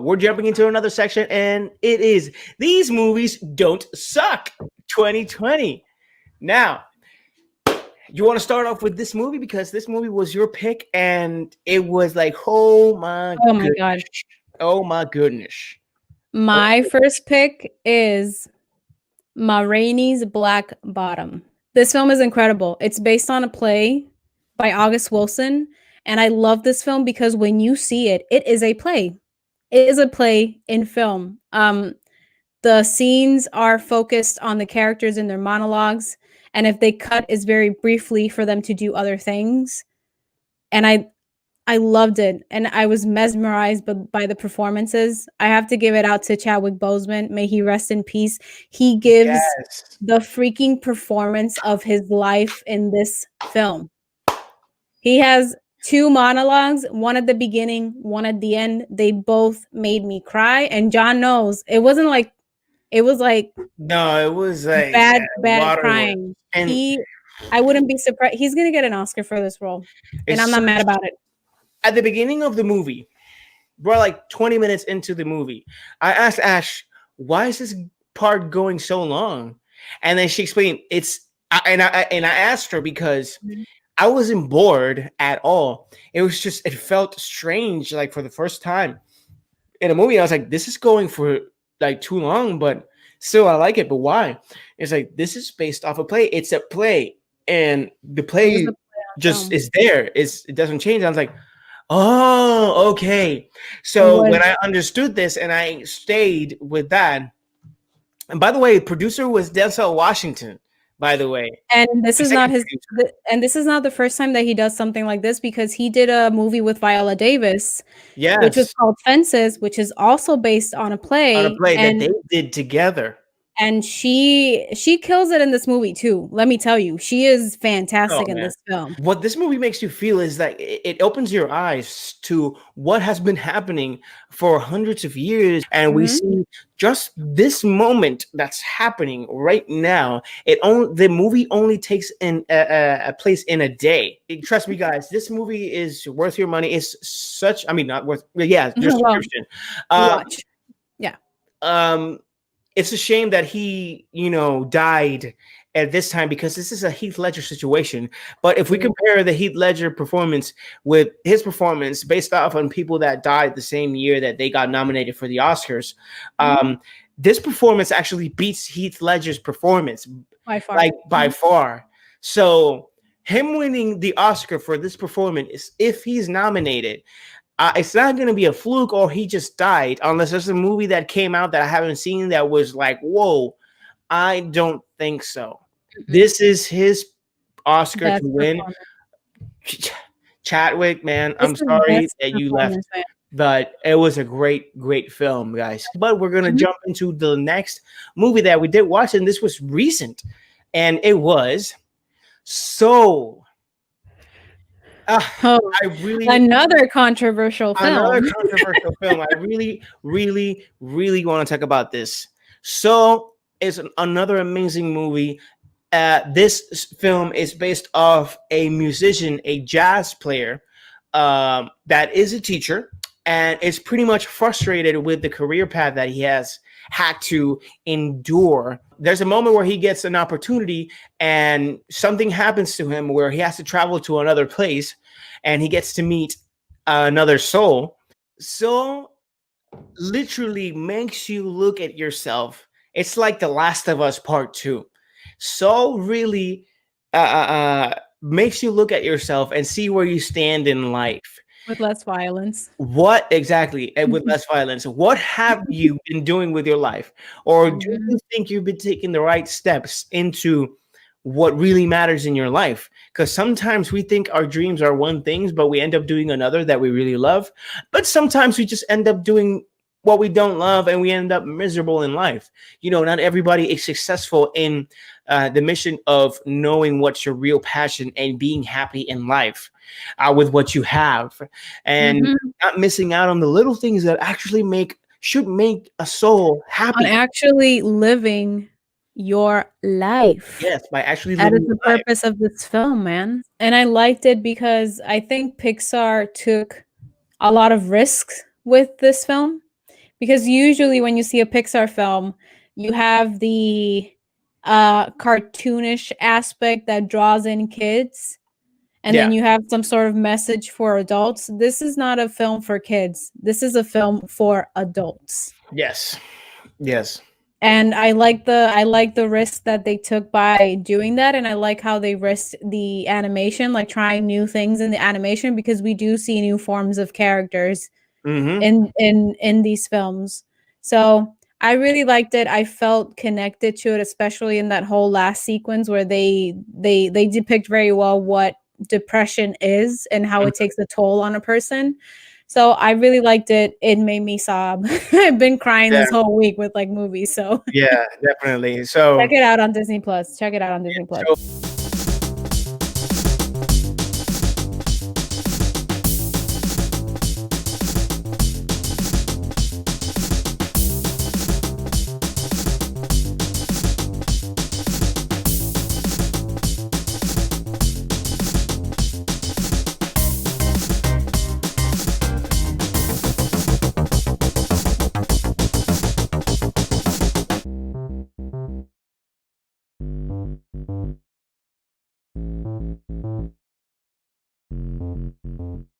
We're jumping into another section, and it is These Movies Don't Suck 2020. Now, you want to start off with this movie because this movie was your pick, and it was like, oh my Oh my goodness. god. Oh my goodness. My first pick is Ma Rainey's Black Bottom. This film is incredible. It's based on a play by August Wilson, and I love this film because when you see it, it is a play. It is a play in film. The scenes are focused on the characters and their monologues, and if they cut is very briefly for them to do other things. And I loved it, and I was mesmerized by the performances. I have to give it out to Chadwick Boseman. May he rest in peace. He gives Yes. the freaking performance of his life in this film. He has two monologues, one at the beginning, one at the end. They both made me cry, and John knows it wasn't like it was like No, it was like bad waterworks. crying. And I wouldn't be surprised. He's gonna get an Oscar for this role, and I'm not mad about it. At the beginning of the movie, we're like 20 minutes into the movie, I asked Ash, why is this part going so long? And then she explained and I asked her because I wasn't bored at all. It was just, it felt strange, like for the first time in a movie. I was like, this is going for like too long, but still I like it. But why? It's like, this is based off a play. It's a play, and the play just is there. It doesn't change. I was like, oh, okay. So when I understood this and I stayed with that, and by the way, producer was Denzel Washington, by the way. And this is not this is not the first time that he does something like this, because he did a movie with Viola Davis, which was called Fences, which is also based on a play. On a play that they did together. And she kills it in this movie too. Let me tell you, she is fantastic in this film. What this movie makes you feel is that it opens your eyes to what has been happening for hundreds of years, and we see just this moment that's happening right now. The movie only takes in a place in a day. Trust me, guys, this movie is worth your money. It's such, I mean, not worth, yeah, your subscription. Watch. Yeah. It's a shame that he, died at this time, because this is a Heath Ledger situation. But if we compare the Heath Ledger performance with his performance based off on people that died the same year that they got nominated for the Oscars, this performance actually beats Heath Ledger's performance by far. By far. So him winning the Oscar for this performance, if he's nominated, it's not going to be a fluke or he just died, unless there's a movie that came out that I haven't seen that was like, whoa. I don't think so. This is his Oscar to win. Chadwick, man, I'm sorry that you left, but it was a great, great film, guys. But we're going to jump into the next movie that we did watch, and this was recent, and it was Soul. Another controversial film. I really, really, really want to talk about this. So it's another amazing movie. This film is based off a musician, a jazz player that is a teacher, and is pretty much frustrated with the career path that he has had to endure. There's a moment where he gets an opportunity and something happens to him where he has to travel to another place, and he gets to meet another soul. Soul literally makes you look at yourself. It's like The Last of Us Part 2. Soul really makes you look at yourself and see where you stand in life. With less violence. What exactly? And with less violence. What have you been doing with your life? Or do you think you've been taking the right steps into what really matters in your life? Because sometimes we think our dreams are one thing, but we end up doing another that we really love. But sometimes we just end up doing what we don't love, and we end up miserable in life. Not everybody is successful in the mission of knowing what's your real passion and being happy in life with what you have, and not missing out on the little things that actually should make a soul happy. On actually living your life. Yes, by actually living. That is the purpose of this film, man. And I liked it because I think Pixar took a lot of risks with this film. because usually when you see a Pixar film, you have the cartoonish aspect that draws in kids, and then you have some sort of message for adults. This is not a film for kids. This is a film for adults. Yes. Yes. And I like the risk that they took by doing that, and I like how they risked the animation, like trying new things in the animation, because we do see new forms of characters in these films. So I really liked it. I felt connected to it, especially in that whole last sequence where they depict very well what depression is and how it takes a toll on a person. So I really liked it. It made me sob. I've been crying this whole week with like movies. So yeah, definitely. So check it out on Disney Plus. Check it out on Disney Plus.